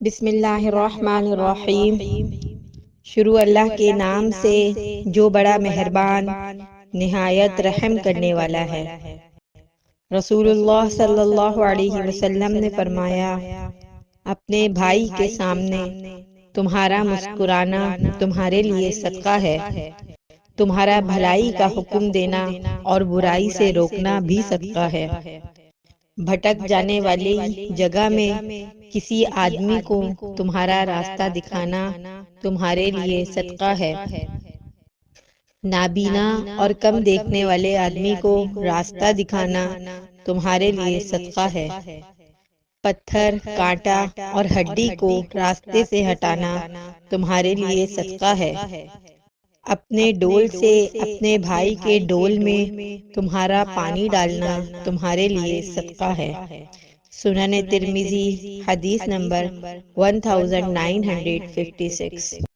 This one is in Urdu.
بسم اللہ الرحمن الرحیم۔ شروع اللہ کے نام سے جو بڑا مہربان نہایت رحم کرنے والا ہے۔ رسول اللہ صلی اللہ علیہ وسلم نے فرمایا، اپنے بھائی کے سامنے تمہارا مسکرانا تمہارے لیے صدقہ ہے، تمہارا بھلائی کا حکم دینا اور برائی سے روکنا بھی صدقہ ہے۔ بھٹک جانے والی جگہ میں کسی آدمی کو تمہارا راستہ دکھانا تمہارے لیے صدقہ ہے۔ نابینا اور کم دیکھنے والے آدمی کو راستہ دکھانا تمہارے لیے صدقہ ہے۔ پتھر، کانٹا اور ہڈی کو راستے سے ہٹانا تمہارے لیے صدقہ ہے۔ اپنے ڈول سے اپنے بھائی کے ڈول میں تمہارا پانی ڈالنا تمہارے لیے صدقہ ہے۔ سنن ترمذی، حدیث نمبر 1956۔